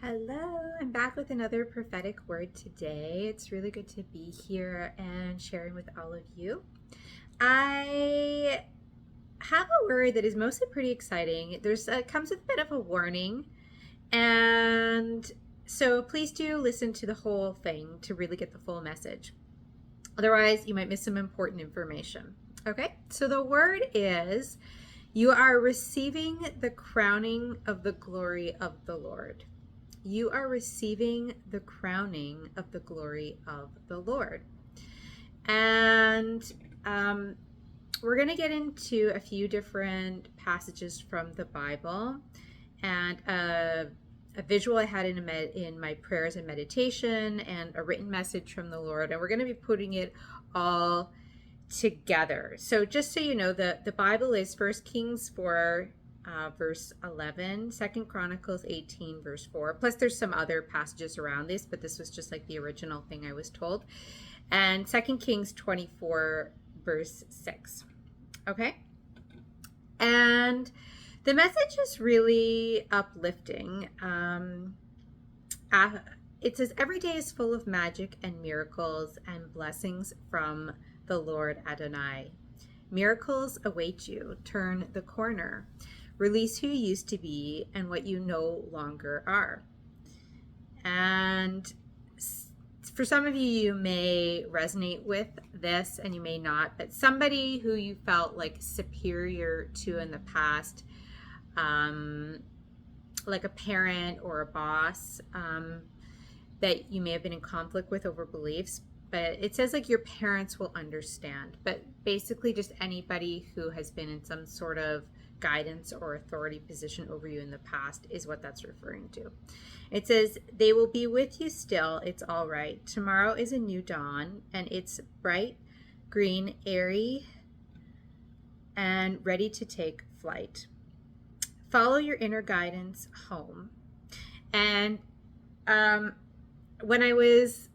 Hello, I'm back with another prophetic word today. It's really good to be here and sharing with all of you. I have a word that is mostly pretty exciting. There's comes with a bit of a warning, and so please do listen to the whole thing to really get the full message. Otherwise, you might miss some important information. Okay, so the word is you are receiving the crowning of the glory of the Lord. You are receiving the crowning of the glory of the Lord. And we're going to get into a few different passages from the Bible and a visual I had in my prayers and meditation and a written message from the Lord. And we're going to be putting it all together. So just so you know, the Bible is 1 Kings 4, verse 11, 2 Chronicles 18, verse 4. Plus there's some other passages around this, but this was just like the original thing I was told. And 2 Kings 24, verse 6. Okay? And the message is really uplifting. It says, every day is full of magic and miracles and blessings from the Lord Adonai. Miracles await you. Turn the corner. Release who you used to be and what you no longer are. And for some of you, you may resonate with this and you may not, but somebody who you felt like superior to in the past, like a parent or a boss, that you may have been in conflict with over beliefs, but it says like your parents will understand. But basically just anybody who has been in some sort of guidance or authority position over you in the past is what that's referring to. It says, they will be with you still. It's all right. Tomorrow is a new dawn, and it's bright, green, airy, and ready to take flight. Follow your inner guidance home. And when I was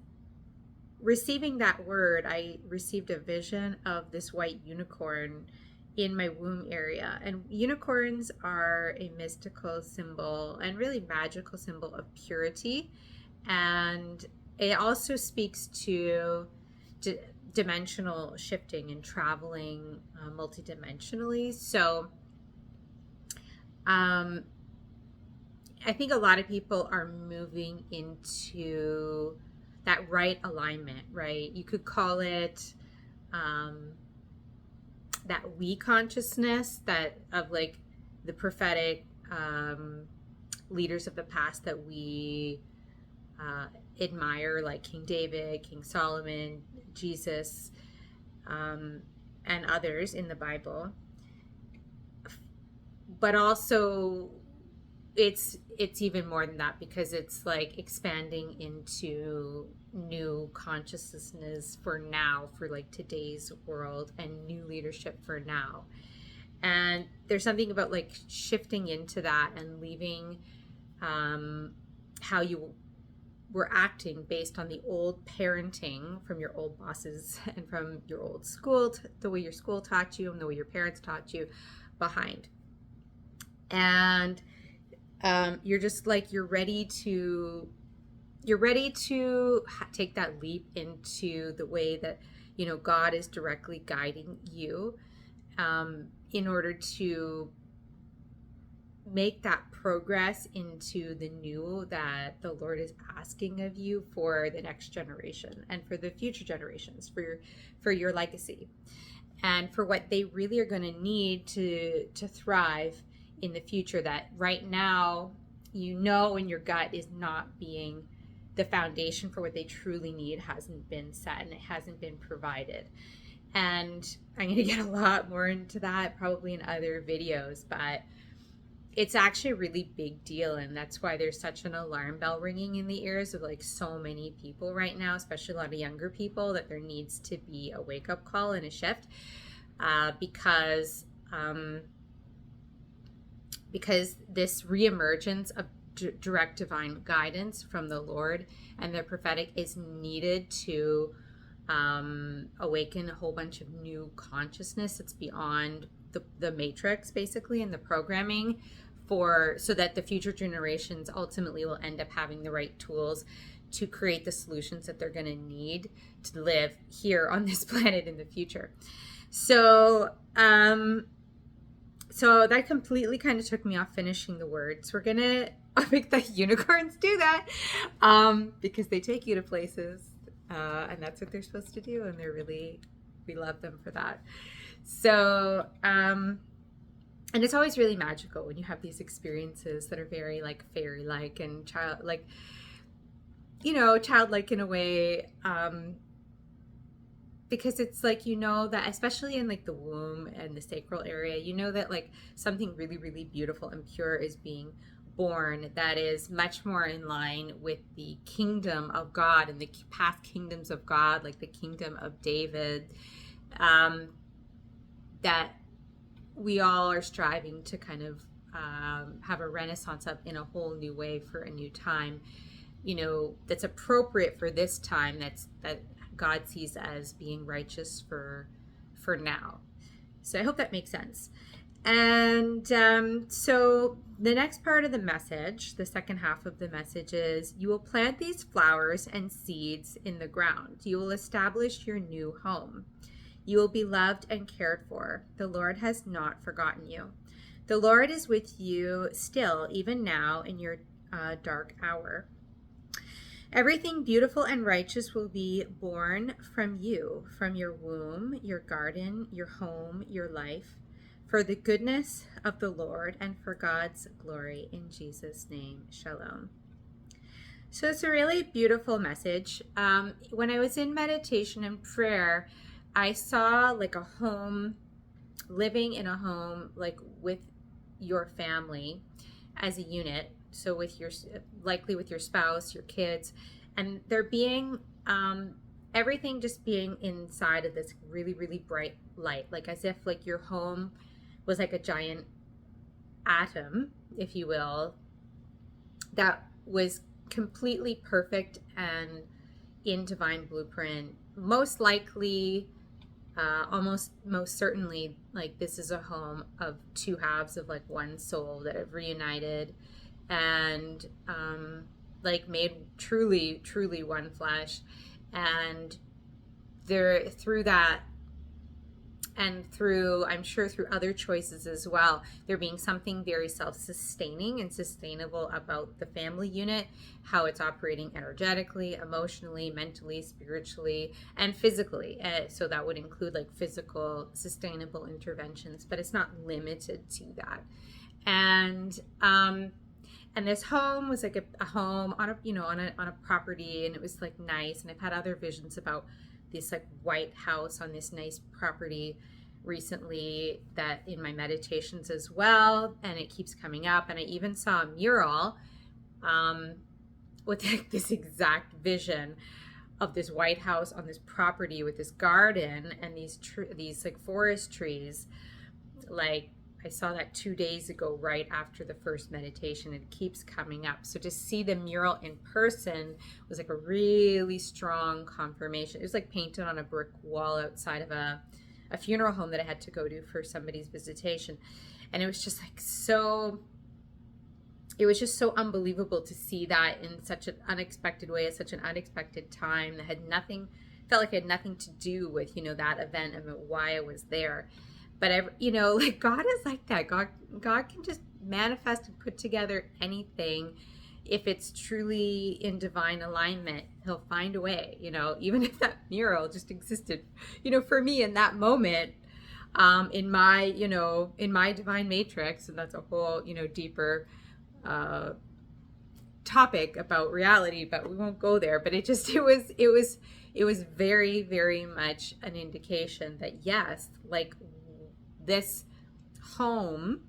receiving that word, I received a vision of this white unicorn in my womb area. And unicorns are a mystical symbol and really magical symbol of purity. And it also speaks to dimensional shifting and traveling multidimensionally. So I think a lot of people are moving into that right alignment, right? You could call it that we consciousness that of like the prophetic leaders of the past that we admire, like King David, King Solomon, Jesus, and others in the Bible. But also it's even more than that, because it's like expanding into new consciousness for now, for like today's world, and new leadership for now. And there's something about like shifting into that and leaving how you were acting based on the old parenting from your old bosses and from your old school, the way your school taught you and the way your parents taught you behind. And you're just like, you're ready to take that leap into the way that, you know, God is directly guiding you, in order to make that progress into the new that the Lord is asking of you for the next generation and for the future generations, for your legacy, and for what they really are going to need to thrive in the future, that right now, you know, in your gut is not being the foundation for what they truly need, hasn't been set and it hasn't been provided. And I'm going to get a lot more into that probably in other videos, but it's actually a really big deal. And that's why there's such an alarm bell ringing in the ears of like so many people right now, especially a lot of younger people, that there needs to be a wake-up call and a shift, because this reemergence of direct divine guidance from the Lord and the prophetic is needed to awaken a whole bunch of new consciousness that's beyond the matrix, basically, and the programming so that the future generations ultimately will end up having the right tools to create the solutions that they're going to need to live here on this planet in the future. So that completely kind of took me off finishing the words. We're gonna make the unicorns do that because they take you to places, and that's what they're supposed to do, and we love them for that. So and it's always really magical when you have these experiences that are very like fairy-like and childlike in a way, because it's like, that especially in like the womb and the sacral area, that like something really, really beautiful and pure is being born that is much more in line with the kingdom of God and the past kingdoms of God, like the kingdom of David, that we all are striving to kind of have a renaissance up in a whole new way for a new time, that's appropriate for this time, that God sees as being righteous for now. So I hope that makes sense. And so the next part of the message, the second half of the message, is you will plant these flowers and seeds in the ground. You will establish your new home. You will be loved and cared for. The Lord has not forgotten you. The Lord is with you still, even now, in your dark hour. Everything beautiful and righteous will be born from you, from your womb, your garden, your home, your life, for the goodness of the Lord and for God's glory. In Jesus' name, shalom. So it's a really beautiful message. When I was in meditation and prayer, I saw like a home, living in a home, like with your family as a unit. So likely with your spouse, your kids, and there being everything just being inside of this really, really bright light, like as if like your home was like a giant atom, if you will, that was completely perfect and in divine blueprint. Most likely, most certainly, like this is a home of two halves of like one soul that have reunited and like made truly, truly one flesh. And there, through that, and through, I'm sure through other choices as well, there being something very self-sustaining and sustainable about the family unit, how it's operating energetically, emotionally, mentally, spiritually, and physically. So that would include like physical sustainable interventions, but it's not limited to that. And this home was like a home on a property, and it was like nice. And I've had other visions about this like white house on this nice property recently, that in my meditations as well, and it keeps coming up. And I even saw a mural with like this exact vision of this white house on this property with this garden and these like forest trees. Like I saw that 2 days ago, right after the first meditation. It keeps coming up. So to see the mural in person was like a really strong confirmation. It was like painted on a brick wall outside of a funeral home that I had to go to for somebody's visitation. And it was just like it was just so unbelievable to see that in such an unexpected way, at such an unexpected time that felt like it had nothing to do with, that event and why I was there. But like God is like that. God can just manifest and put together anything. If it's truly in divine alignment, he'll find a way, even if that mural just existed, for me in that moment, in my divine matrix. And that's a whole, deeper topic about reality, but we won't go there. But it was very, very much an indication that yes, like this home,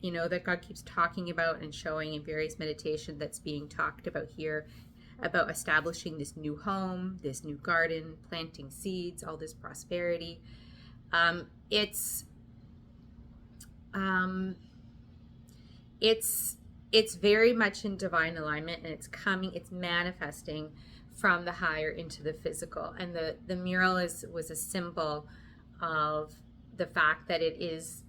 that God keeps talking about and showing in various meditation that's being talked about here, about establishing this new home, this new garden, planting seeds, all this prosperity. It's very much in divine alignment, and it's manifesting from the higher into the physical. And the mural was a symbol of the fact that it is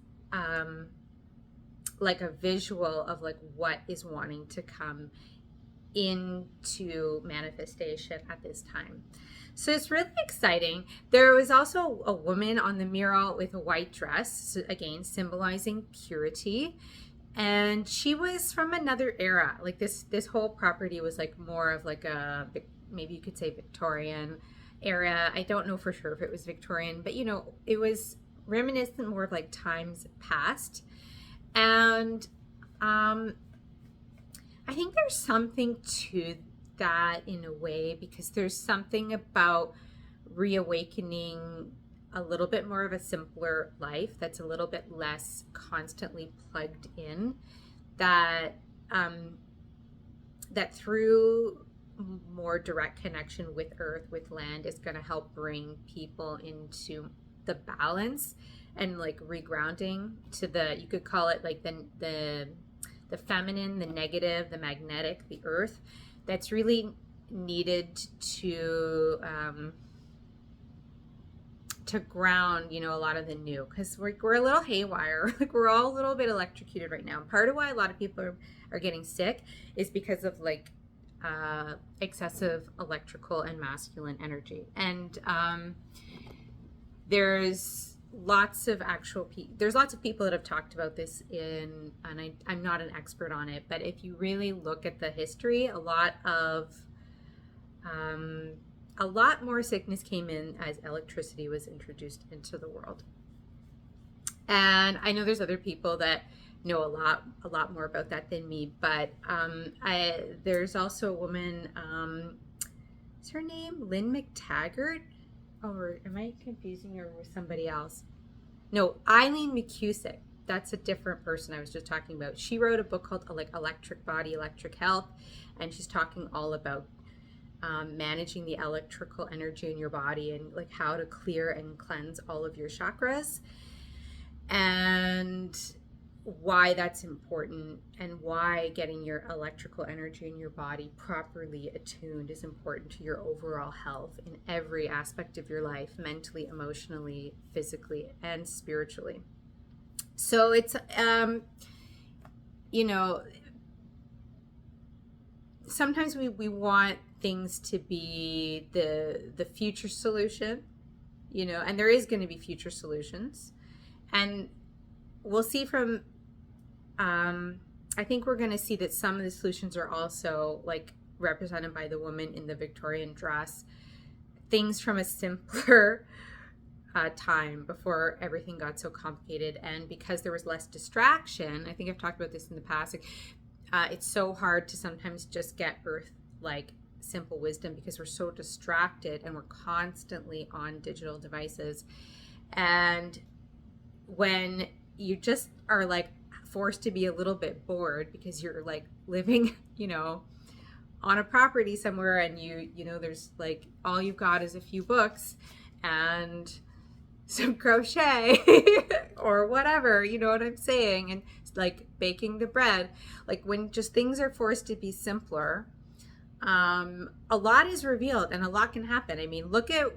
like a visual of like what is wanting to come into manifestation at this time. So it's really exciting. There was also a woman on the mural with a white dress, again symbolizing purity, and she was from another era. Like this whole property was like more of like a, maybe you could say Victorian era. I don't know for sure if it was Victorian, but it was reminiscent more of like times past. And I think there's something to that in a way, because there's something about reawakening a little bit more of a simpler life that's a little bit less constantly plugged in, that that through more direct connection with earth, with land, is going to help bring people into the balance and like regrounding to the, you could call it like the feminine, the negative, the magnetic, the earth, that's really needed to ground, a lot of the new, because we're a little haywire. Like we're all a little bit electrocuted right now. Part of why a lot of people are getting sick is because of like excessive electrical and masculine energy. And there's lots of people that have talked about this and I'm not an expert on it, but if you really look at the history, a lot more sickness came in as electricity was introduced into the world. And I know there's other people that know a lot more about that than me, but there's also a woman, is her name Lynn McTaggart? Or am I confusing her with somebody else? No, Eileen McCusick. That's a different person I was just talking about. She wrote a book called like Electric Body, Electric Health, and she's talking all about managing the electrical energy in your body and like how to clear and cleanse all of your chakras, and why that's important, and why getting your electrical energy in your body properly attuned is important to your overall health in every aspect of your life, mentally, emotionally, physically, and spiritually. So it's sometimes we want things to be the future solution, and there is going to be future solutions, and we'll see from I think we're going to see that some of the solutions are also like represented by the woman in the Victorian dress, things from a simpler time before everything got so complicated. And because there was less distraction, I think I've talked about this in the past, it's so hard to sometimes just get earth like simple wisdom because we're so distracted and we're constantly on digital devices. And when you just are like forced to be a little bit bored because you're like living, on a property somewhere, and there's like all you've got is a few books and some crochet or whatever, you know what I'm saying, and like baking the bread, like when just things are forced to be simpler, a lot is revealed and a lot can happen. I mean, look at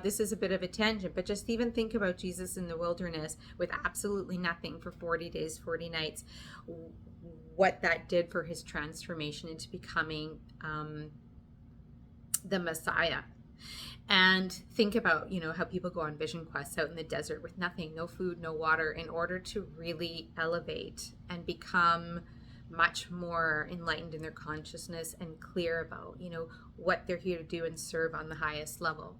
this is a bit of a tangent, but just even think about Jesus in the wilderness with absolutely nothing for 40 days, 40 nights, what that did for his transformation into becoming the Messiah. And think about, how people go on vision quests out in the desert with nothing, no food, no water, in order to really elevate and become much more enlightened in their consciousness and clear about, what they're here to do and serve on the highest level.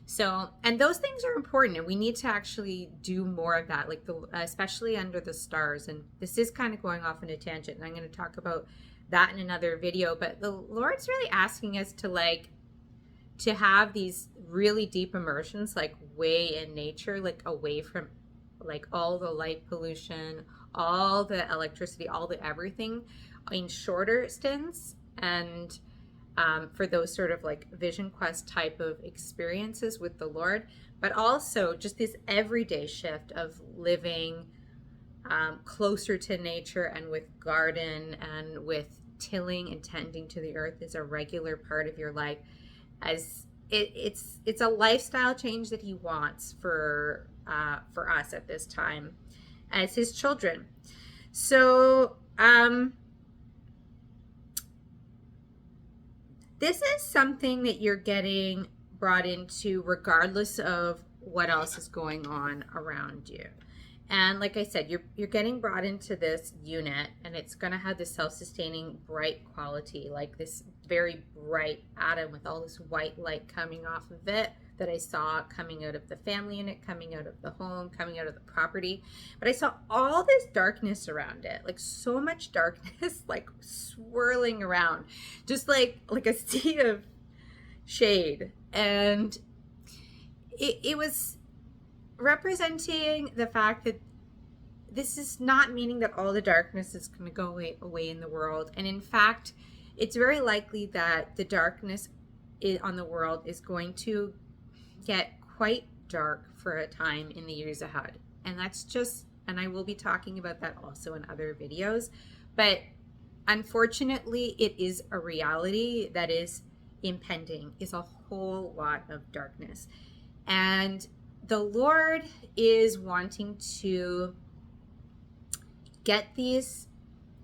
So, and those things are important, and we need to actually do more of that, like especially under the stars. And this is kind of going off on a tangent, and I'm going to talk about that in another video. But the Lord's really asking us to have these really deep immersions, like way in nature, like away from like all the light pollution, all the electricity, all the everything, in shorter stints, and for those sort of like vision quest type of experiences with the Lord, but also just this everyday shift of living closer to nature and with garden and with tilling and tending to the earth is a regular part of your life, as it's a lifestyle change that he wants for us at this time as his children. So, this is something that you're getting brought into regardless of what else is going on around you. And like I said, you're getting brought into this unit, and it's going to have this self-sustaining bright quality, like this very bright atom with all this white light coming off of it that I saw coming out of the family unit, coming out of the home, coming out of the property. But I saw all this darkness around it, like so much darkness, like swirling around, just like a sea of shade. And it was representing the fact that this is not meaning that all the darkness is going to go away in the world. And in fact, it's very likely that the darkness on the world is going to get quite dark for a time in the years ahead. And and I will be talking about that also in other videos. But unfortunately, it is a reality that is impending, is a whole lot of darkness. And the Lord is wanting to get these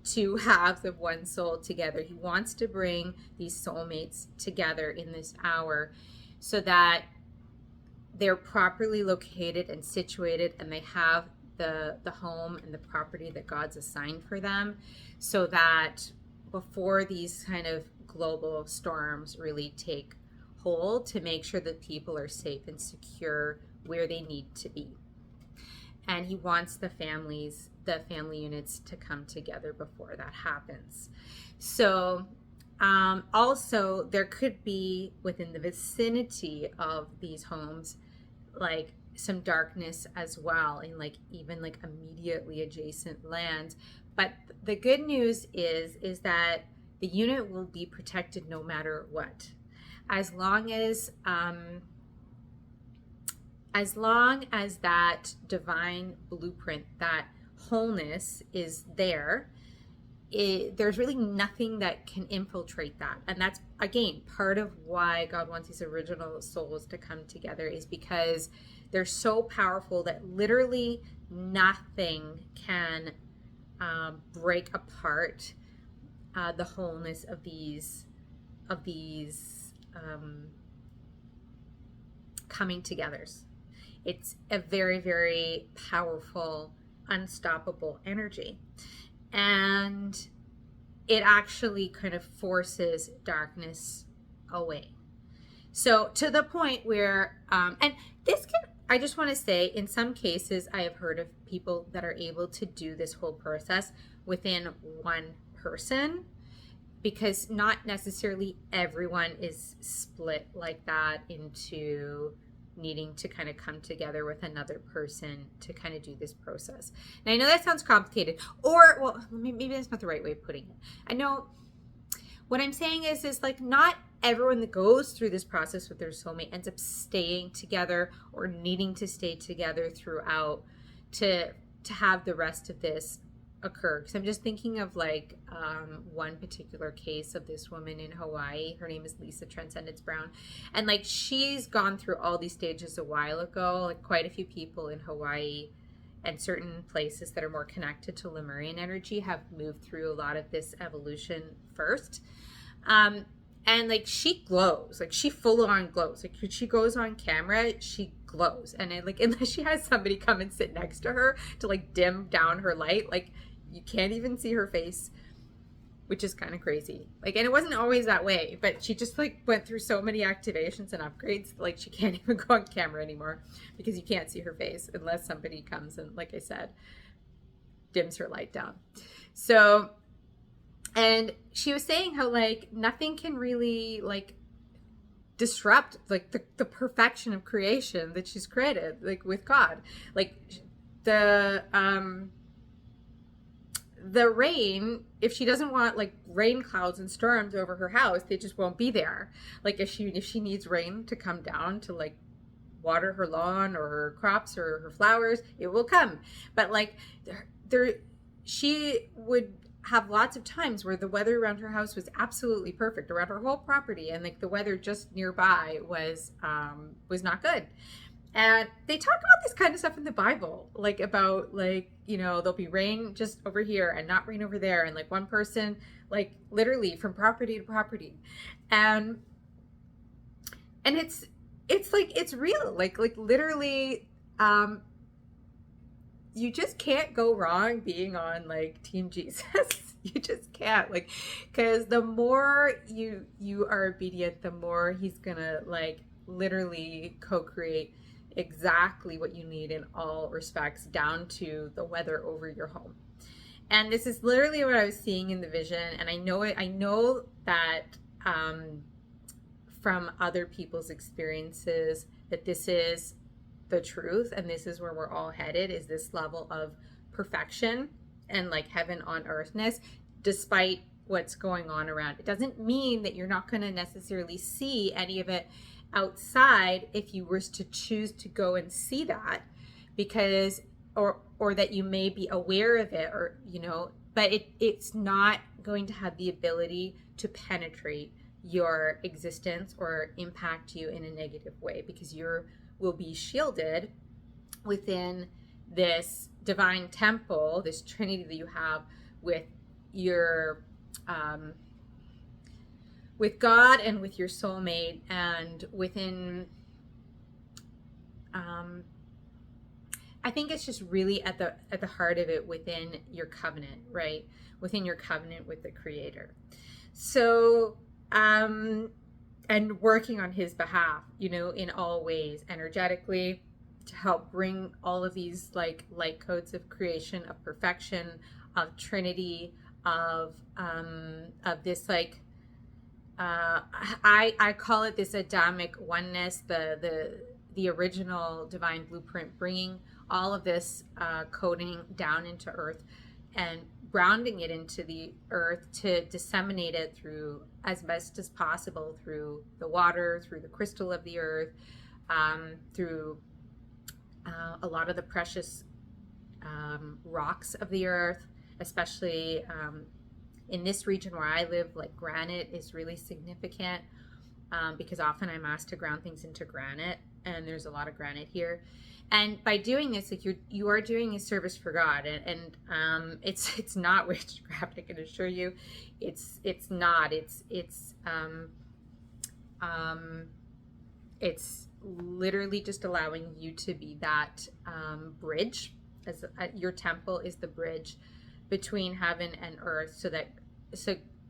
to have the one soul together. He wants to bring these soulmates together in this hour so that they're properly located and situated, and they have the home and the property that God's assigned for them, so that before these kind of global storms really take hold, to make sure that people are safe and secure where they need to be. And he wants the family units to come together before that happens. So also there could be within the vicinity of these homes like some darkness as well, in like even like immediately adjacent lands. But the good news is that the unit will be protected no matter what, as long as that divine blueprint, that wholeness is there. There's really nothing that can infiltrate that. And that's, again, part of why God wants these original souls to come together, is because they're so powerful that literally nothing can break apart the wholeness of these coming togethers. It's a very, very powerful, unstoppable energy. And it actually kind of forces darkness away. So to the point where, and this can, I just want to say, in some cases, I have heard of people that are able to do this whole process within one person, because not necessarily everyone is split like that into needing to kind of come together with another person to kind of do this process. And I know that sounds complicated, or, well, maybe that's not the right way of putting it. I know what I'm saying is like, not everyone that goes through this process with their soulmate ends up staying together or needing to stay together throughout to have the rest of this occur. Because I'm just thinking of like one particular case of this woman in Hawaii. Her name is Lisa Transcendence Brown, and like she's gone through all these stages a while ago. Like quite a few people in Hawaii and certain places that are more connected to Lemurian energy have moved through a lot of this evolution first. And like she glows, like she full on glows. Like when she goes on camera, she glows. And it, like, unless she has somebody come and sit next to her to like dim down her light, like you can't even see her face, which is kind of crazy. Like, and it wasn't always that way, but she just like went through so many activations and upgrades, like she can't even go on camera anymore because you can't see her face unless somebody comes and, like I said, dims her light down. So, and she was saying how like nothing can really like disrupt like the perfection of creation that she's created, like with God. Like the rain, if she doesn't want like rain clouds and storms over her house, they just won't be there. Like if she needs rain to come down to like water her lawn or her crops or her flowers, it will come. But like she would have lots of times where the weather around her house was absolutely perfect around her whole property, and like the weather just nearby was not good. And they talk about this kind of stuff in the Bible, like about like, there'll be rain just over here and not rain over there. And like one person, like literally from property to property. And it's like, it's real, like literally, you just can't go wrong being on like Team Jesus. You just can't, like, because the more you are obedient, the more he's gonna like literally co-create exactly what you need in all respects, down to the weather over your home. And this is literally what I was seeing in the vision. And I know that from other people's experiences, that this is the truth, and this is where we're all headed, is this level of perfection and like heaven on earthness, despite what's going on around. It doesn't mean that you're not going to necessarily see any of it outside if you were to choose to go and see that, because or that you may be aware of it, or but it's not going to have the ability to penetrate your existence or impact you in a negative way, because you're will be shielded within this divine temple, this trinity that you have with your with God and with your soulmate, and within I think it's just really at the heart of it, within your covenant, right? Within your covenant with the Creator. So and working on his behalf, in all ways, energetically, to help bring all of these like light codes of creation, of perfection, of Trinity, of this like I call it this Adamic oneness, the original divine blueprint, bringing all of this coding down into earth and grounding it into the earth to disseminate it through, as best as possible, through the water, through the crystal of the earth, through a lot of the precious rocks of the earth, especially in this region where I live. Like granite is really significant, because often I'm asked to ground things into granite, and there's a lot of granite here. And by doing this, like you are doing a service for God, and it's not witchcraft. I can assure you, it's not. It's literally just allowing you to be that bridge, as your temple is the bridge between heaven and earth,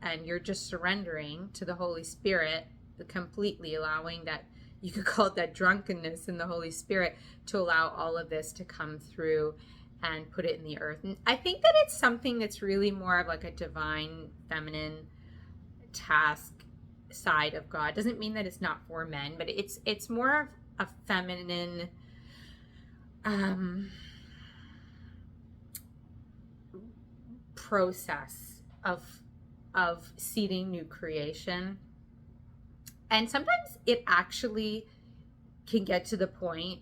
and you're just surrendering to the Holy Spirit, completely allowing that. You could call it that drunkenness in the Holy Spirit, to allow all of this to come through and put it in the earth. And I think that it's something that's really more of like a divine feminine task side of God. Doesn't mean that it's not for men, but it's more of a feminine process of seeding new creation. And sometimes it actually can get to the point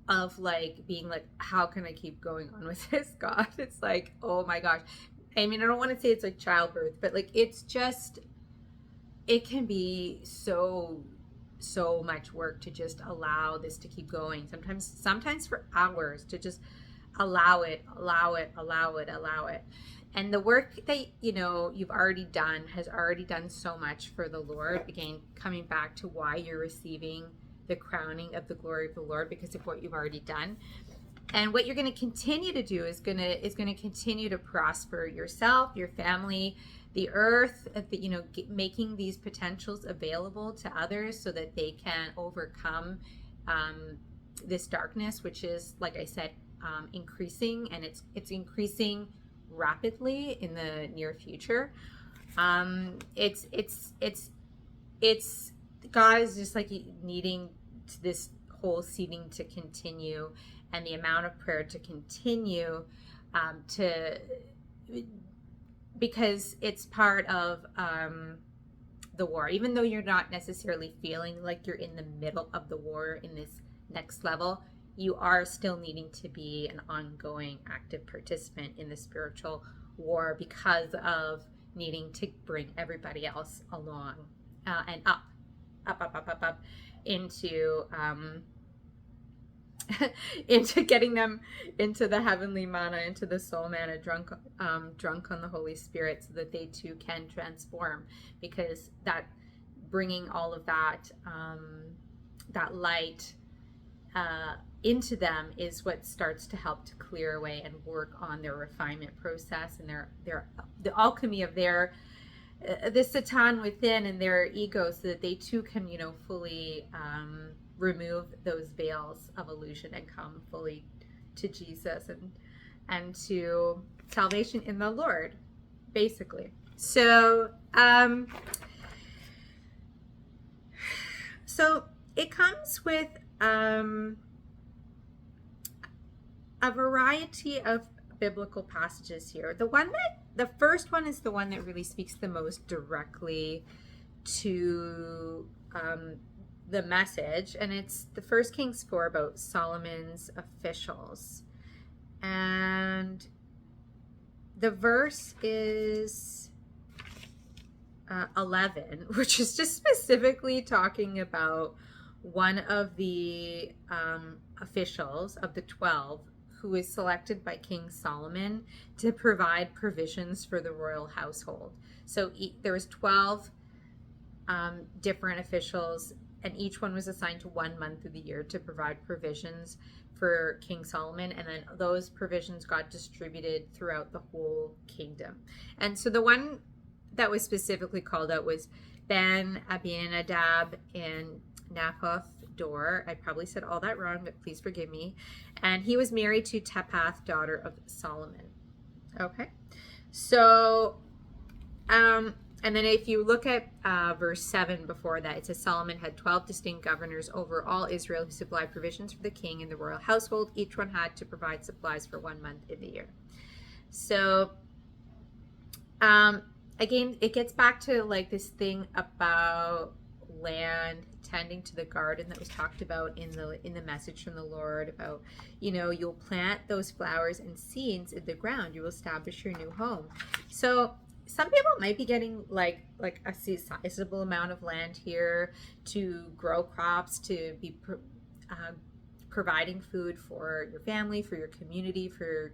of like being like, how can I keep going on with this, God? It's like, oh my gosh. I mean, I don't want to say it's like childbirth, but like it's just, it can be so much work to just allow this to keep going. Sometimes for hours, to just allow it. And the work that you've already done has already done so much for the Lord. Again, coming back to why you're receiving the crowning of the glory of the Lord, because of what you've already done. And what you're going to continue to do is going to continue to prosper yourself, your family, the earth, making these potentials available to others so that they can overcome this darkness, which is, like I said, increasing, and it's increasing rapidly in the near future. It's God is just like needing this whole seeding to continue, and the amount of prayer to continue, because it's part of the war. Even though you're not necessarily feeling like you're in the middle of the war in this next level, you are still needing to be an ongoing active participant in the spiritual war, because of needing to bring everybody else along and up into into getting them into the heavenly manna, into the soul manna, drunk on the Holy Spirit, so that they too can transform, because that bringing all of that that light into them is what starts to help to clear away and work on their refinement process and their the alchemy of their the Satan within and their ego, so that they too can, fully remove those veils of illusion and come fully to Jesus and to salvation in the Lord, basically. So so it comes with a variety of biblical passages here. The first one is the one that really speaks the most directly to the message, and it's the 1 Kings 4 about Solomon's officials. And the verse is 11, which is just specifically talking about one of the officials of the 12 who is selected by King Solomon to provide provisions for the royal household. So there was 12 different officials, and each one was assigned to 1 month of the year to provide provisions for King Solomon, and then those provisions got distributed throughout the whole kingdom. And so the one that was specifically called out was Ben Abinadab and Naphoth Dor. I probably said all that wrong, but please forgive me. And he was married to Taphath, daughter of Solomon. Okay, so and then if you look at verse 7 before that, it says Solomon had 12 distinct governors over all Israel who supplied provisions for the king and the royal household. Each one had to provide supplies for 1 month in the year. So again, it gets back to like this thing about land, tending to the garden that was talked about in the message from the Lord about, you'll plant those flowers and seeds in the ground, you will establish your new home. So some people might be getting like a sizable amount of land here to grow crops, to be providing food for your family, for your community, for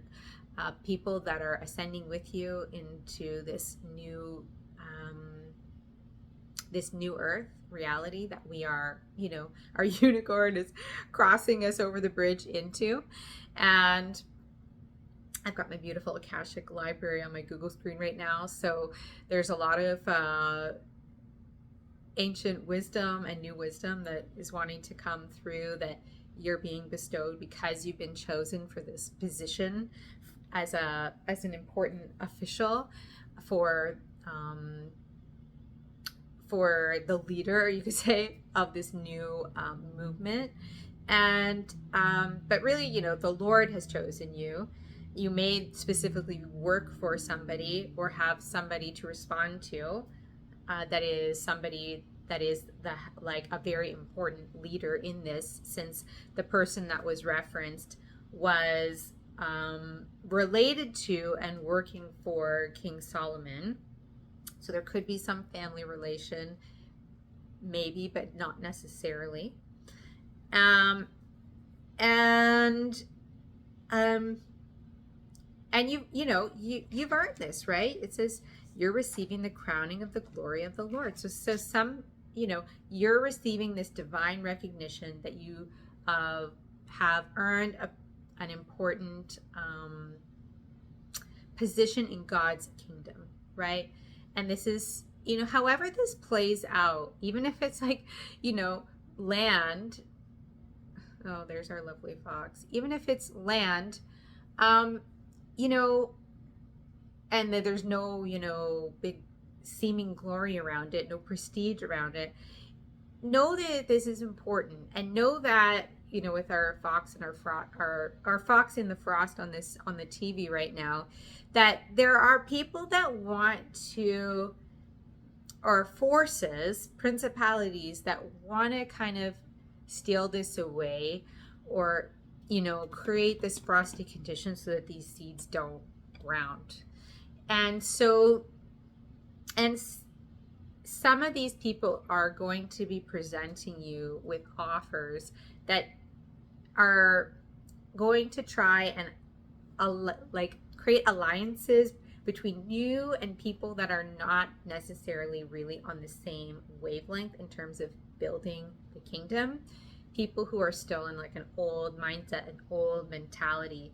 people that are ascending with you into this new earth reality that we are, our unicorn is crossing us over the bridge into. And I've got my beautiful Akashic library on my Google screen right now. So there's a lot of ancient wisdom and new wisdom that is wanting to come through, that you're being bestowed because you've been chosen for this position as an important official for the leader, you could say, of this new movement. And but really, the Lord has chosen you. You may specifically work for somebody or have somebody to respond to that is somebody that is a very important leader in this, since the person that was referenced was related to and working for King Solomon. So there could be some family relation, maybe, but not necessarily. And you've earned this, right? It says you're receiving the crowning of the glory of the Lord. So some, you're receiving this divine recognition that you have earned an important position in God's kingdom, right? And this is, however this plays out, even if it's land. Oh, there's our lovely fox. Even if it's land, and that there's no, big seeming glory around it, no prestige around it, know that this is important, and know that, with our fox and our fox in the frost on the TV right now, that there are people that want to, or forces, principalities that want to kind of steal this away, or create this frosty condition so that these seeds don't ground. And so, and some of these people are going to be presenting you with offers that are going to try and like create alliances between you and people that are not necessarily really on the same wavelength in terms of building the kingdom. People who are still in like an old mindset, an old mentality.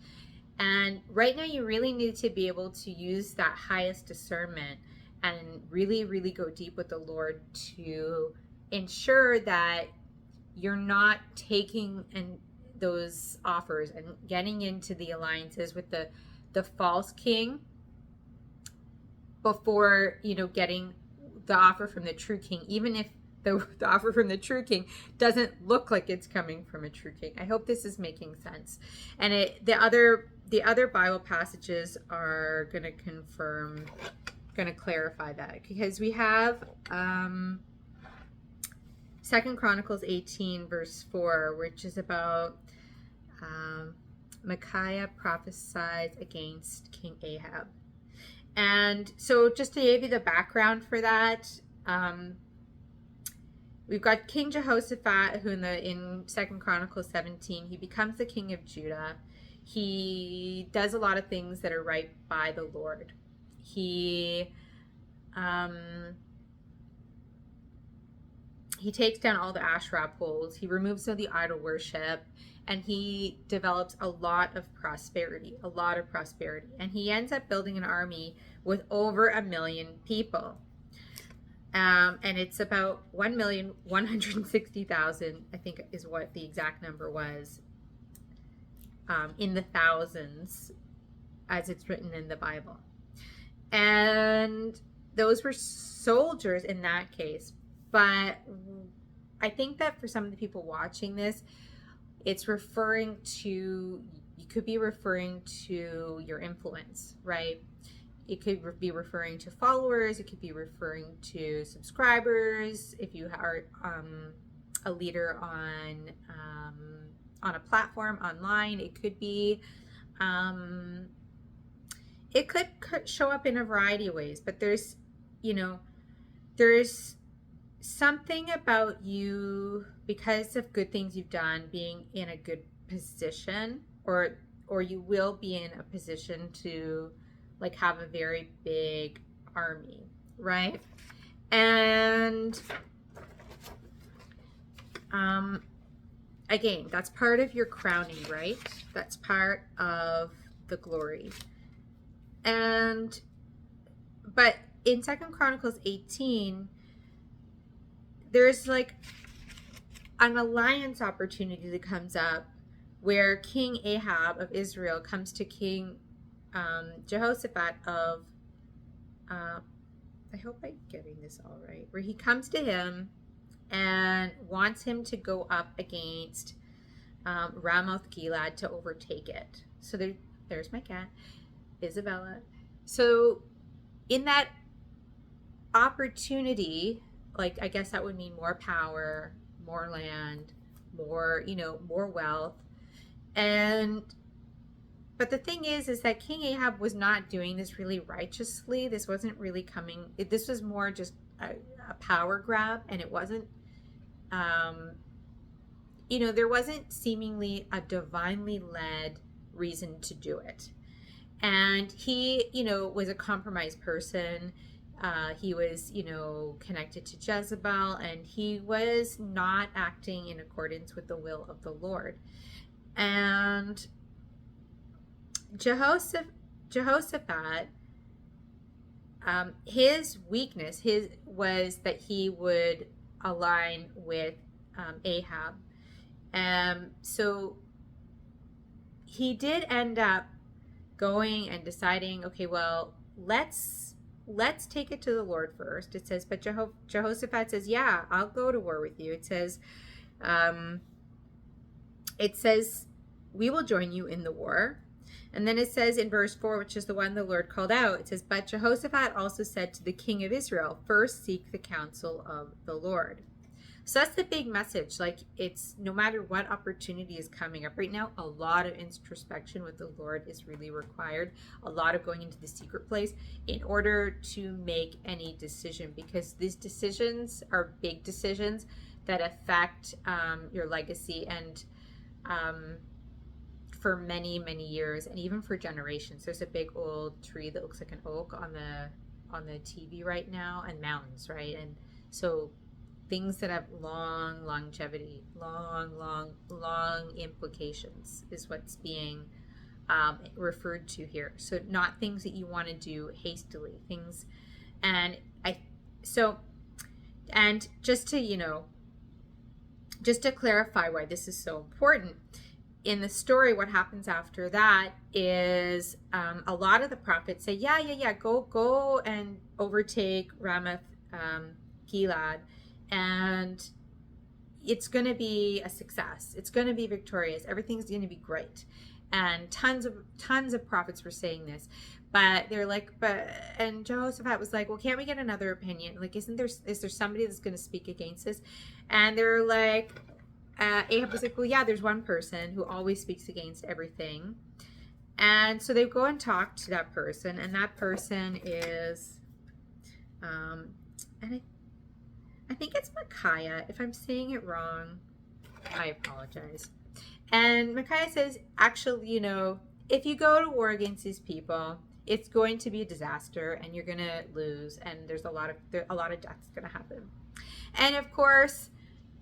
And right now you really need to be able to use that highest discernment and really, really go deep with the Lord to ensure that you're not taking those offers and getting into the alliances with the false king before, getting the offer from the true king, even if the offer from the true king doesn't look like it's coming from a true king. I hope this is making sense. And the other Bible passages are going to clarify that, because we have 2 Chronicles 18 verse 4, which is about Micaiah prophesies against King Ahab. And so just to give you the background for that, we've got King Jehoshaphat, who in 2 Chronicles 17, he becomes the king of Judah. He does a lot of things that are right by the Lord. He takes down all the Asherah poles. He removes some of the idol worship, and he develops a lot of prosperity. And he ends up building an army with over 1 million people. And it's about 1,160,000, I think is what the exact number was, in the thousands, as it's written in the Bible. And those were soldiers in that case. But I think that for some of the people watching this, it's referring to, you could be referring to your influence, right? It could be referring to followers. It could be referring to subscribers. If you are a leader on a platform online, it could be, it could show up in a variety of ways. But there's something about you, because of good things you've done, being in a good position, or you will be in a position to like have a very big army, right? And again, that's part of your crowning, right? That's part of the glory. But in 2 Chronicles 18, there's like an alliance opportunity that comes up where King Ahab of Israel comes to King Jehoshaphat of, I hope I'm getting this all right, where he comes to him and wants him to go up against Ramoth Gilead to overtake it. So there's my cat, Isabella. So in that opportunity, like, I guess that would mean more power, more land, more wealth. But the thing is that King Ahab was not doing this really righteously. This wasn't really this was more just a power grab, and it wasn't, there wasn't seemingly a divinely led reason to do it. And he, was a compromised person. He was, connected to Jezebel, and he was not acting in accordance with the will of the Lord. And Jehoshaphat, his weakness, was that he would align with Ahab. So he did end up going and deciding, okay, well, let's take it to the Lord first. It says, but Jehoshaphat says, yeah, I'll go to war with you. It says, we will join you in the war. And then it says in verse 4, which is the one the Lord called out, it says, but Jehoshaphat also said to the king of Israel, first seek the counsel of the Lord. So that's the big message. Like, it's no matter what opportunity is coming up right now, a lot of introspection with the Lord is really required. A lot of going into the secret place in order to make any decision, because these decisions are big decisions that affect your legacy. And for many, many years, and even for generations. There's a big old tree that looks like an oak on the TV right now, and mountains, right? And so things that have long longevity, long implications is what's being referred to here. So not things that you want to do hastily, things, and I, so, and just to, just to clarify why this is so important, in the story, what happens after that is a lot of the prophets say, yeah, go and overtake Ramoth Gilad, and it's going to be a success. It's going to be victorious. Everything's going to be great. And tons of prophets were saying this, but they're like, and Jehoshaphat was like, well, can't we get another opinion? Like, is there somebody that's going to speak against this? And they're like, Ahab was like, well, yeah, there's one person who always speaks against everything. And so they go and talk to that person, and that person is, and I think it's Micaiah. If I'm saying it wrong, I apologize. And Micaiah says, actually, if you go to war against these people, it's going to be a disaster, and you're going to lose, and there's a lot of deaths going to happen. And of course,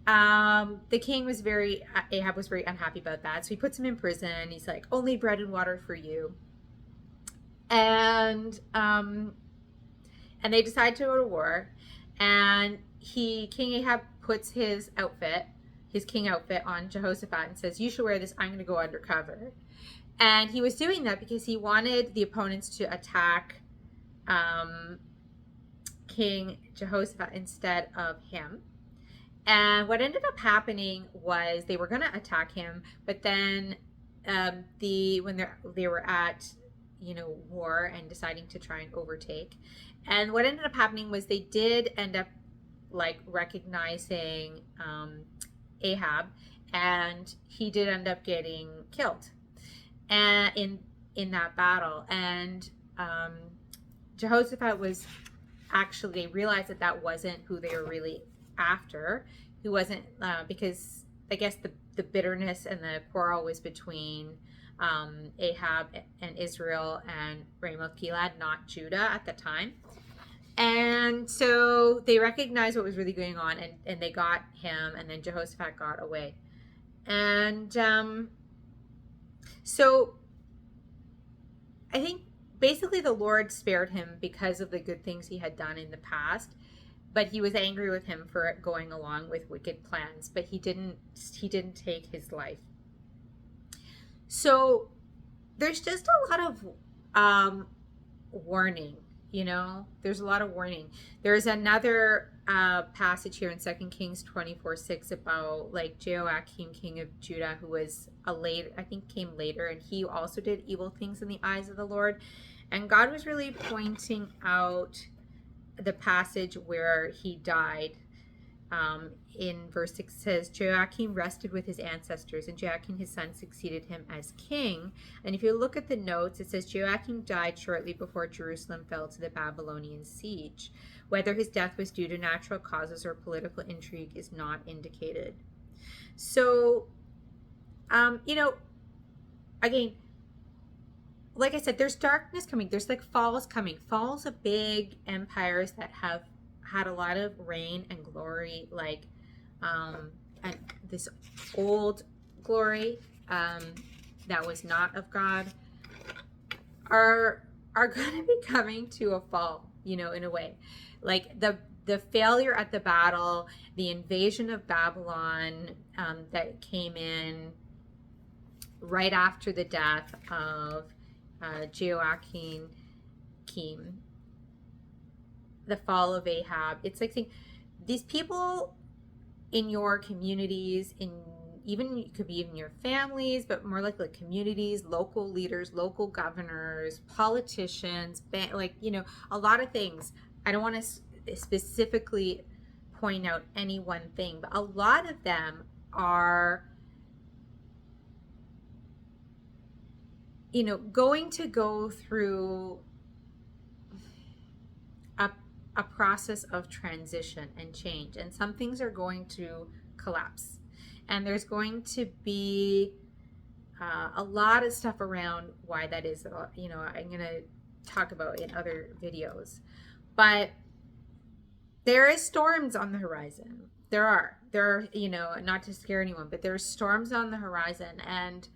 the king was Ahab was very unhappy about that. So he puts him in prison. He's like, only bread and water for you. And they decide to go to war. And King Ahab puts his king outfit on Jehoshaphat and says, you should wear this. I'm going to go undercover. And he was doing that because he wanted the opponents to attack King Jehoshaphat instead of him. And what ended up happening was they were going to attack him, but then when they were at war and deciding to try and overtake, and what ended up happening was they did end up like recognizing Ahab, and he did end up getting killed and in that battle. And Jehoshaphat was actually realized that wasn't who they were really after, who wasn't because I guess the bitterness and the quarrel was between Ahab and Israel and Ramoth Gilad, not Judah at the time. And so they recognized what was really going on, and they got him, and then Jehoshaphat got away. And so I think basically the Lord spared him because of the good things he had done in the past, but he was angry with him for going along with wicked plans, but he didn't take his life. So there's just a lot of warning, there's a lot of warning. There's another passage here in 2 Kings 24:6 about like Jehoiakim, king of Judah, who was came later, and he also did evil things in the eyes of the Lord. And God was really pointing out the passage where he died. In verse 6 says, Joachim rested with his ancestors, and Joachim his son succeeded him as king. And if you look at the notes, it says Joachim died shortly before Jerusalem fell to the Babylonian siege. Whether his death was due to natural causes or political intrigue is not indicated. So, again, like I said, there's darkness coming. There's like falls coming. Falls of big empires that have had a lot of reign and glory, like and this old glory that was not of God are going to be coming to a fall, in a way. Like the failure at the battle, the invasion of Babylon that came in right after the death of Joachim, the fall of Ahab. It's like saying these people in your communities, it could be in your families, but more likely communities, local leaders, local governors, politicians, a lot of things. I don't want to specifically point out any one thing, but a lot of them are going to go through a process of transition and change, and some things are going to collapse. And there's going to be a lot of stuff around why that is, I'm going to talk about in other videos. But there is storms on the horizon. There are, not to scare anyone, but there are storms on the horizon. And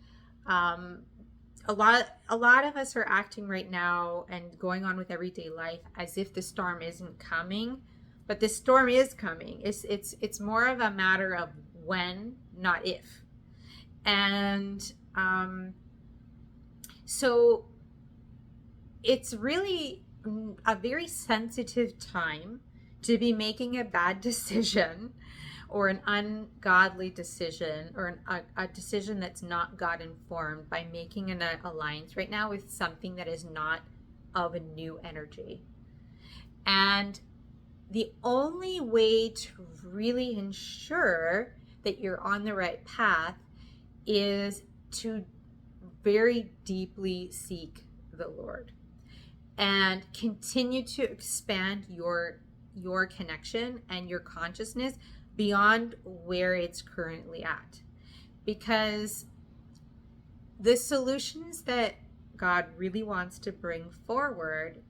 a lot of us are acting right now and going on with everyday life as if the storm isn't coming, but the storm is coming. It's more of a matter of when, not if. And so it's really a very sensitive time to be making a bad decision or an ungodly decision or a decision that's not God informed by making an alliance right now with something that is not of a new energy. And the only way to really ensure that you're on the right path is to very deeply seek the Lord and continue to expand your connection and your consciousness beyond where it's currently at. Because the solutions that God really wants to bring forward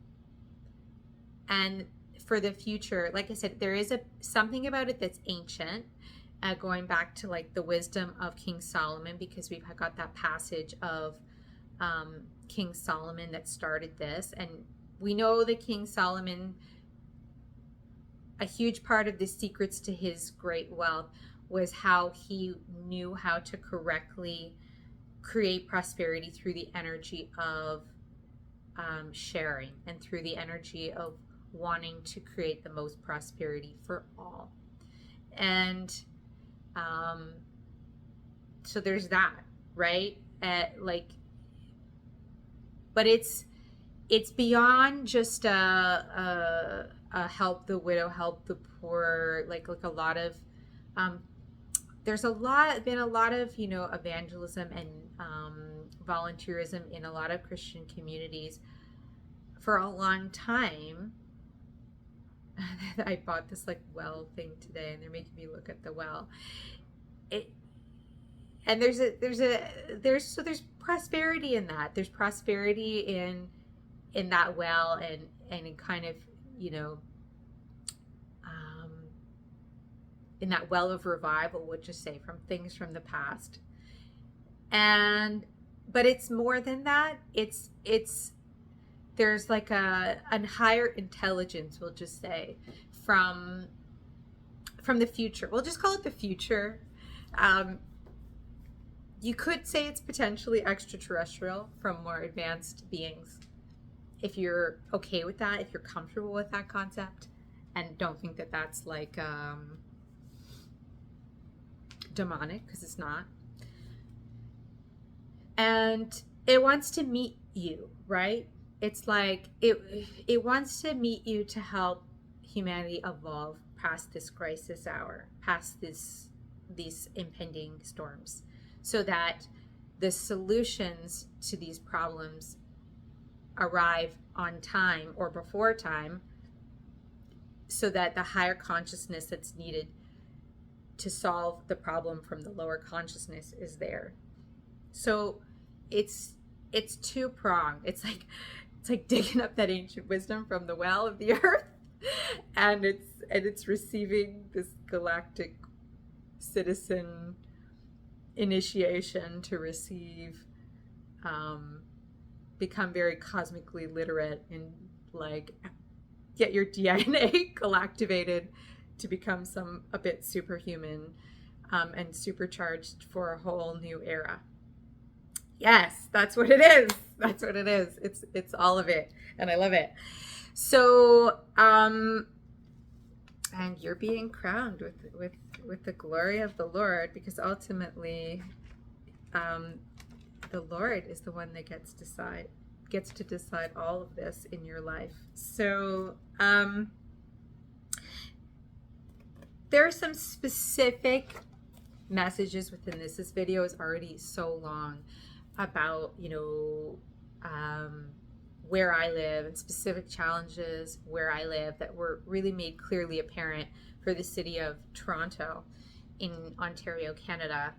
and for the future, like I said, there is something about it that's ancient, going back to like the wisdom of King Solomon, because we've got that passage of King Solomon that started this. And we know that King Solomon, a huge part of the secrets to his great wealth was how he knew how to correctly create prosperity through the energy of sharing and through the energy of wanting to create the most prosperity for all. And so there's that, right? But it's beyond just a help the widow, help the poor, like a lot of there's been a lot of evangelism and volunteerism in a lot of Christian communities for a long time. I bought this like well thing today, and they're making me look at the well. And there's prosperity in that. There's prosperity in that well, and in kind of in that well of revival, would just say, from things from the past. But it's more than that. There's like a higher intelligence, we'll just say, from the future. We'll just call it the future. You could say it's potentially extraterrestrial, from more advanced beings. If you're okay with that, if you're comfortable with that concept, and don't think that that's like demonic, because it's not. And it wants to meet you, right? It's like it wants to meet you to help humanity evolve past this crisis hour, past these impending storms, so that the solutions to these problems arrive on time or before time, so that the higher consciousness that's needed to solve the problem from the lower consciousness is there. So it's two-pronged. It's like digging up that ancient wisdom from the well of the earth, and it's receiving this galactic citizen initiation to receive, become very cosmically literate and like get your DNA galactivated to become a bit superhuman, and supercharged for a whole new era. Yes, that's what it is. That's what it is. It's all of it, and I love it. So, and you're being crowned with the glory of the Lord, because ultimately, the Lord is the one that gets to decide all of this in your life. So, there are some specific messages within this. This video is already so long about, where I live and specific challenges where I live that were really made clearly apparent for the city of Toronto. in Ontario, Canada,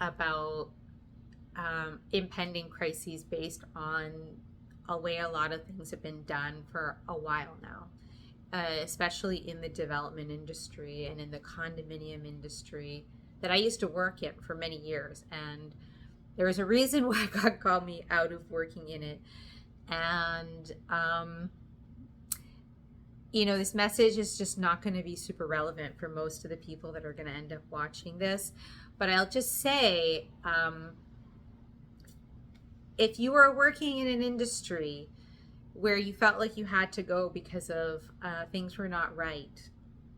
about impending crises based on a way a lot of things have been done for a while now, especially in the development industry and in the condominium industry that I used to work in for many years. And there was a reason why God called me out of working in it. And, this message is just not going to be super relevant for most of the people that are going to end up watching this. But I'll just say, if you are working in an industry where you felt like you had to go because of things were not right,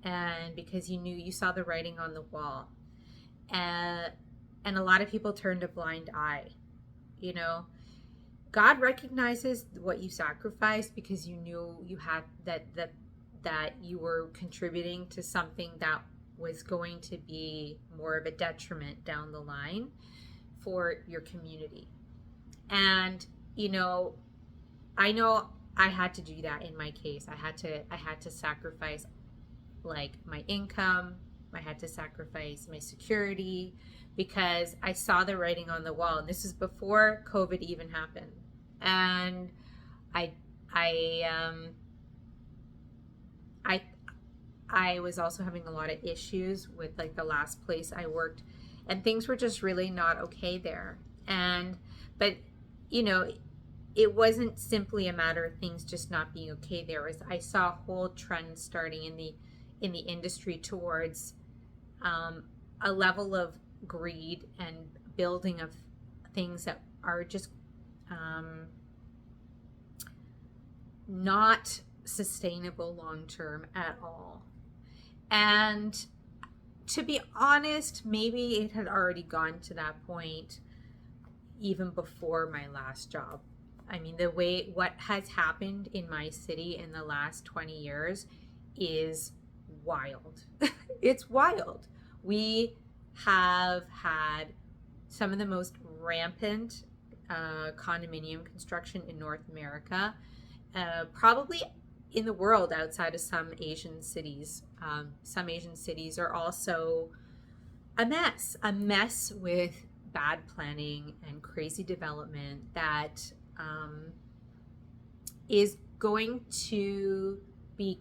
and because you saw the writing on the wall, and a lot of people turned a blind eye, God recognizes what you sacrificed because you knew you had that you were contributing to something that was going to be more of a detriment down the line for your community. And I know I had to do that in my case. I had to sacrifice like my income. I had to sacrifice my security because I saw the writing on the wall. And this is before COVID even happened. And I was also having a lot of issues with like the last place I worked, and things were just really not okay there. But it wasn't simply a matter of things just not being okay. I saw a whole trend starting in the industry towards a level of greed and building of things that are just not sustainable long term at all. And to be honest, maybe it had already gone to that point even before my last job. I mean, what has happened in my city in the last 20 years is wild. It's wild. We have had some of the most rampant condominium construction in North America, probably in the world outside of some Asian cities. Some Asian cities are also a mess with bad planning and crazy development that is going to be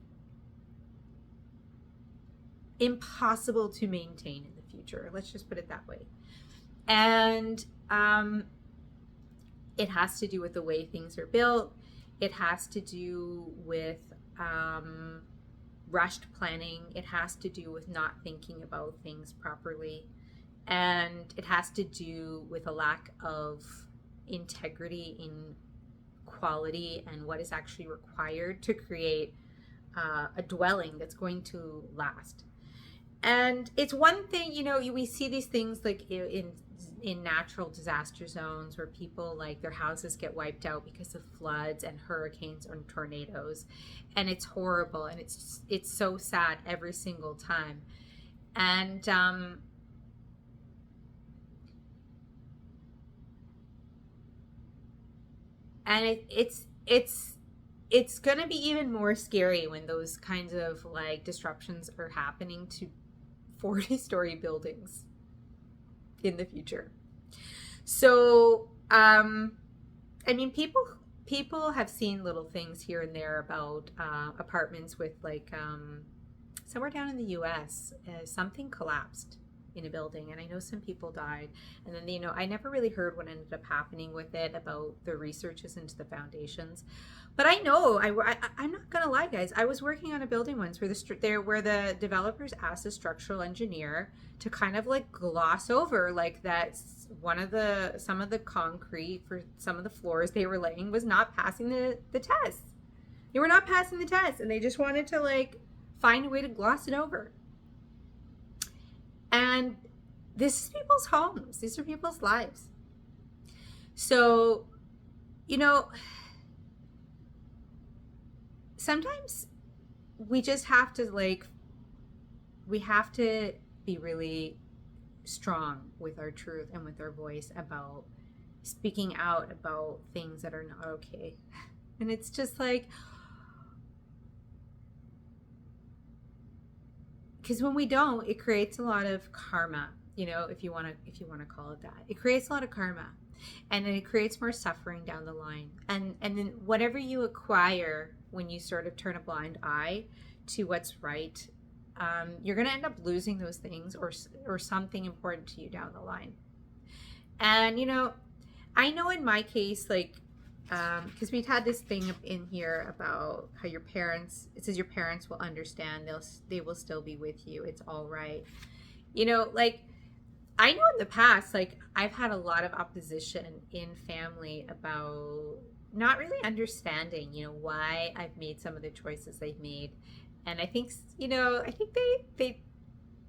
impossible to maintain in the future. Let's just put it that way. And it has to do with the way things are built. It has to do with rushed planning. It has to do with not thinking about things properly. And it has to do with a lack of integrity in quality and what is actually required to create a dwelling that's going to last. And it's one thing, we see these things like in natural disaster zones where people, like, their houses get wiped out because of floods and hurricanes and tornadoes, and it's horrible, and it's so sad every single time. And it's going to be even more scary when those kinds of like disruptions are happening to 40-story buildings in the future. So people have seen little things here and there about apartments with like somewhere down in the US, something collapsed in a building, and I know some people died, and then I never really heard what ended up happening with it, about the researches into the foundations. But I know I'm not gonna lie, guys, I was working on a building once where the developers asked a structural engineer to kind of like gloss over like that some of the concrete for some of the floors they were laying was not passing the test. They were not passing the test, and they just wanted to like find a way to gloss it over. And this is people's homes. These are people's lives. So, sometimes we just have to be really strong with our truth and with our voice about speaking out about things that are not okay. And it's just like, because when we don't, it creates a lot of karma, if you want to call it that. It creates a lot of karma, and then it creates more suffering down the line. And then whatever you acquire when you sort of turn a blind eye to what's right, you're going to end up losing those things, or something important to you down the line. And I know in my case, like, because we've had this thing in here about how it says your parents will understand, they will still be with you, it's all right. Like, I know in the past, like, I've had a lot of opposition in family about not really understanding, why I've made some of the choices they've made. And I think, I think they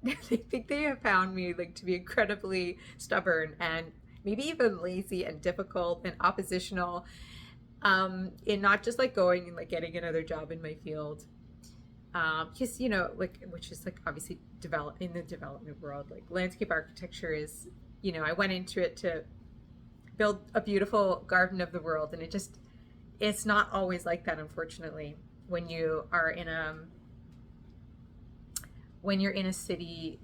they think they have found me, like, to be incredibly stubborn and maybe even lazy and difficult and oppositional, in not just like going and like getting another job in my field, because like, which is like obviously in the development world, like landscape architecture is, I went into it to build a beautiful garden of the world, and it's not always like that, unfortunately, when you're in a city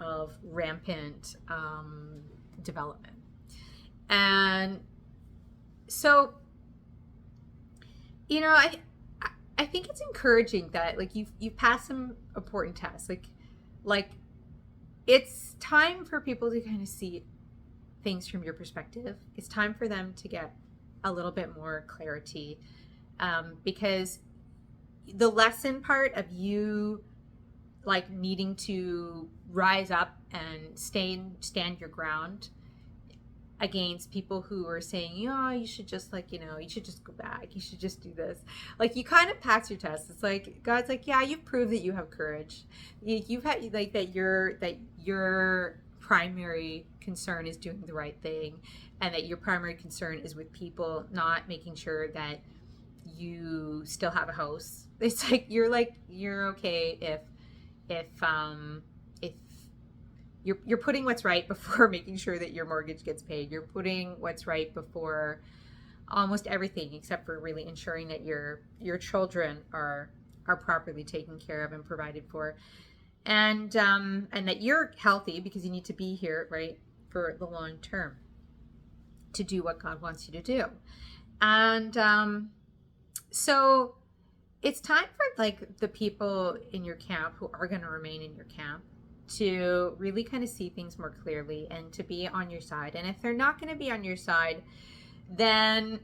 of rampant development. And so, I think it's encouraging that, like, you've passed some important tests. Like it's time for people to kind of see things from your perspective. It's time for them to get a little bit more clarity, because the lesson part of you, like, needing to rise up and stand your ground against people who are saying, oh, you should just, like, you should just go back, you should just do this. Like, you kind of pass your test. It's like God's like, yeah, you've proved that you have courage. You've had, like, that your primary concern is doing the right thing, and that your primary concern is with people, not making sure that you still have a house. It's like you're okay if you're putting what's right before making sure that your mortgage gets paid. You're putting what's right before almost everything, except for really ensuring that your children are properly taken care of and provided for, and that you're healthy, because you need to be here, right, for the long term, to do what God wants you to do. And so it's time for, like, the people in your camp who are going to remain in your camp to really kind of see things more clearly and to be on your side. And if they're not going to be on your side, then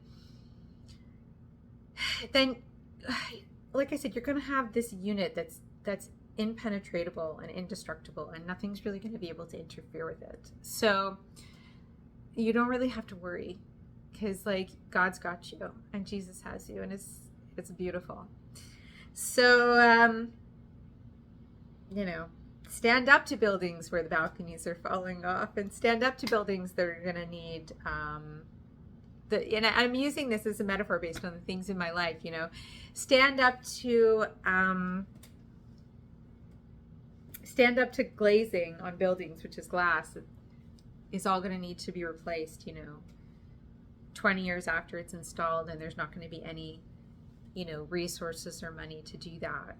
like I said, you're going to have this unit that's impenetrable and indestructible, and nothing's really going to be able to interfere with it. So you don't really have to worry, because, like, God's got you and Jesus has you, and it's beautiful. So stand up to buildings where the balconies are falling off, and stand up to buildings that are going to need and I'm using this as a metaphor based on the things in my life. Stand up to glazing on buildings, which is glass, is all going to need to be replaced 20 years after it's installed, and there's not going to be any resources or money to do that,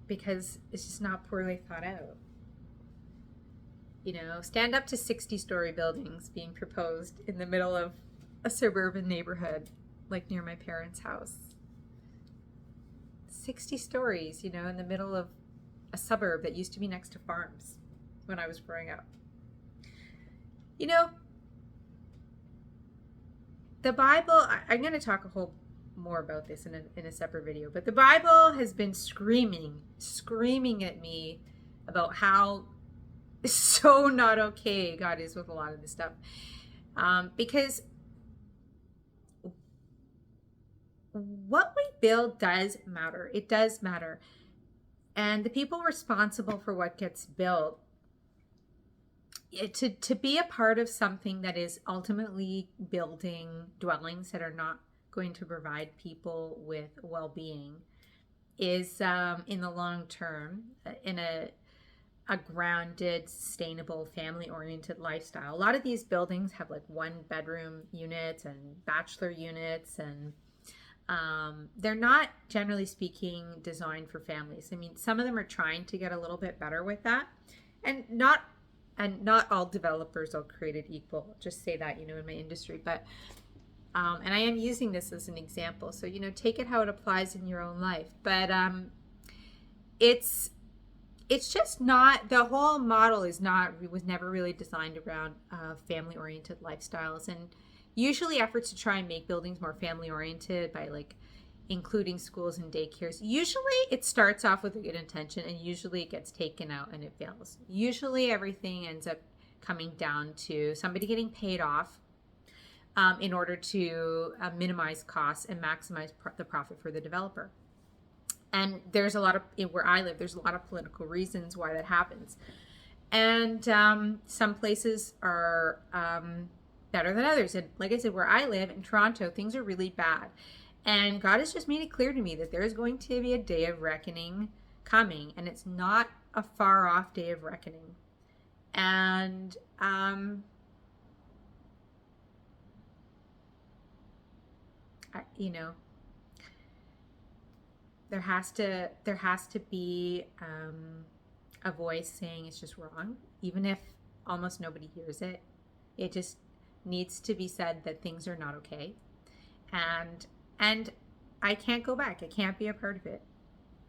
because it's just not poorly thought out. Stand up to 60-story buildings being proposed in the middle of a suburban neighborhood, like near my parents' house. 60 stories, in the middle of a suburb that used to be next to farms when I was growing up. The Bible, I'm going to talk a whole more about this in a separate video, but the Bible has been screaming at me about how so not okay God is with a lot of this stuff, because what we build does matter. It does matter, and the people responsible for what gets built, to be a part of something that is ultimately building dwellings that are not going to provide people with well-being, is in the long term, in a grounded, sustainable, family-oriented lifestyle. A lot of these buildings have, like, 1-bedroom units and bachelor units, and they're not, generally speaking, designed for families. I mean, some of them are trying to get a little bit better with that, and not all developers are created equal. I'll just say that, in my industry, but and I am using this as an example, so take it how it applies in your own life. But it's just not, the whole model was never really designed around family oriented lifestyles, and usually efforts to try and make buildings more family oriented by like including schools and daycares, usually it starts off with a good intention, and usually it gets taken out and it fails. Usually everything ends up coming down to somebody getting paid off in order to minimize costs and maximize the profit for the developer. And there's a lot of, where I live, there's a lot of political reasons why that happens. And some places are better than others. And like I said, where I live in Toronto, things are really bad. And God has just made it clear to me that there is going to be a day of reckoning coming, and it's not a far off day of reckoning. And there has to be a voice saying it's just wrong, even if almost nobody hears it. It just needs to be said that things are not okay, and I can't go back. I can't be a part of it.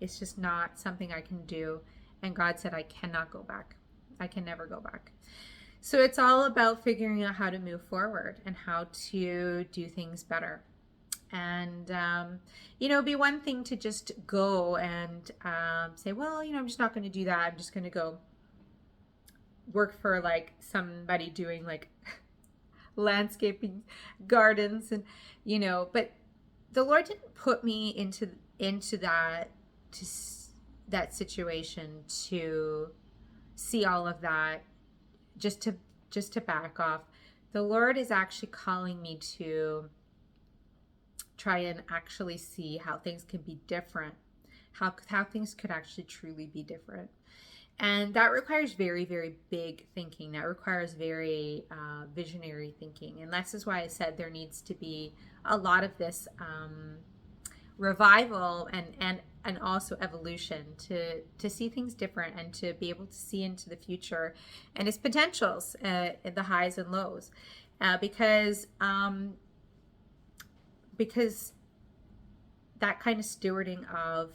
It's just not something I can do. And God said I cannot go back. I can never go back. So it's all about figuring out how to move forward and how to do things better. And, it'd be one thing to just go and say, well, I'm just not going to do that. I'm just going to go work for like somebody doing like landscaping gardens, and, but the Lord didn't put me into that situation to see all of that just to back off. The Lord is actually calling me to try and actually see how things can be different, how things could actually truly be different. And that requires very, very big thinking. That requires very visionary thinking. And this is why I said there needs to be a lot of this revival and also evolution to see things different and to be able to see into the future and its potentials, the highs and lows, because that kind of stewarding of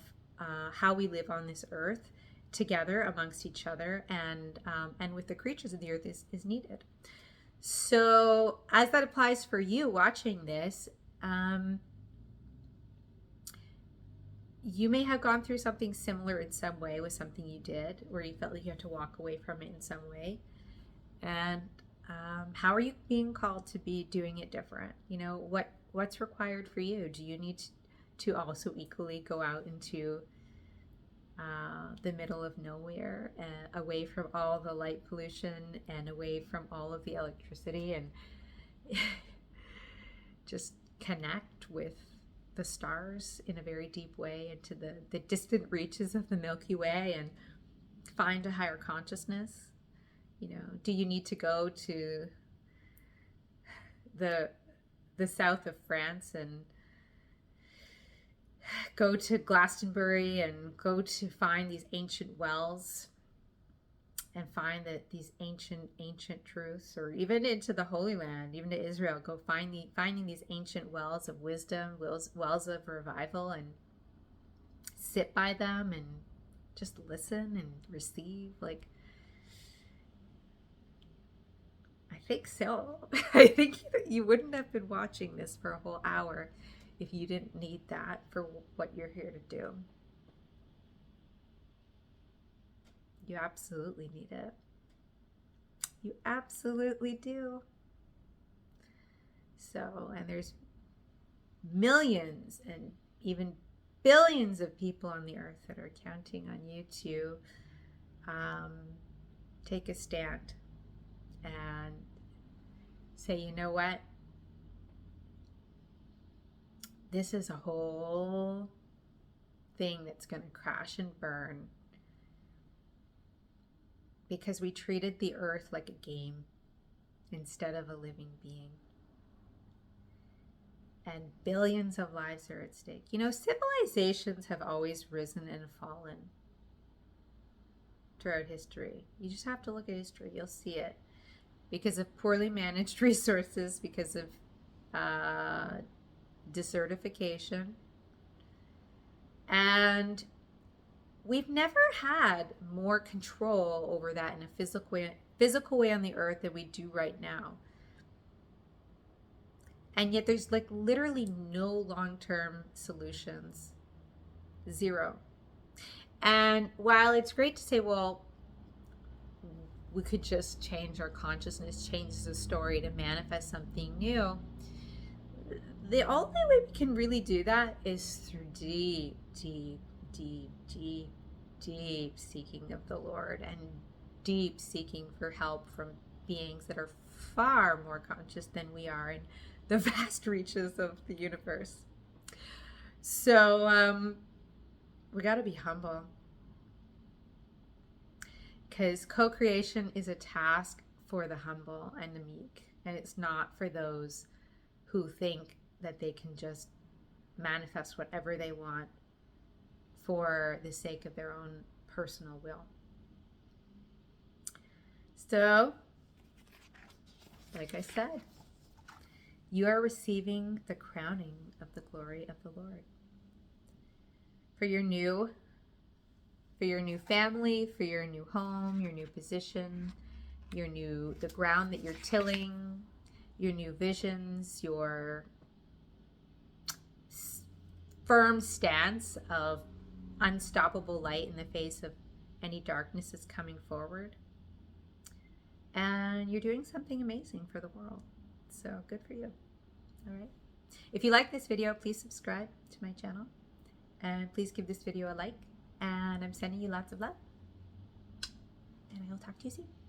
how we live on this earth together amongst each other and with the creatures of the earth is needed. So as that applies for you watching this, you may have gone through something similar in some way with something you did where you felt like you had to walk away from it in some way. And how are you being called to be doing it different? What's required for you? Do you need to also equally go out into the middle of nowhere, away from all the light pollution and away from all of the electricity, and just connect with the stars in a very deep way into the distant reaches of the Milky Way and find a higher consciousness? Do you need to go to the south of France and go to Glastonbury and go to find these ancient wells and find that these ancient truths, or even into the Holy Land, even to Israel, go finding these ancient wells of wisdom, wells of revival, and sit by them and just listen and receive? Like, I think so. I think you wouldn't have been watching this for a whole hour if you didn't need that for what you're here to do. You absolutely need it. You absolutely do. So, and there's millions and even billions of people on the earth that are counting on you to take a stand and say, you know what? This is a whole thing that's going to crash and burn because we treated the earth like a game instead of a living being. and billions of lives are at stake. You know, civilizations have always risen and fallen throughout history. You just have to look at history, you'll see it. Because of poorly managed resources, because of desertification. And we've never had more control over that in a physical way on the earth than we do right now. And yet there's like literally no long-term solutions. Zero. And while it's great to say, well, we could just change our consciousness, change the story to manifest something new, the only way we can really do that is through deep, deep, deep, deep, deep seeking of the Lord, and deep seeking for help from beings that are far more conscious than we are in the vast reaches of the universe. So we got to be humble, because co-creation is a task for the humble and the meek, and it's not for those who think that they can just manifest whatever they want for the sake of their own personal will. So, like I said, you are receiving the crowning of the glory of the Lord. For your new family, for your new home, your new position, the ground that you're tilling, your new visions, your firm stance of unstoppable light in the face of any darkness that's coming forward. And you're doing something amazing for the world. So good for you. All right. If you like this video, please subscribe to my channel. And please give this video a like. And I'm sending you lots of love. And I will talk to you soon.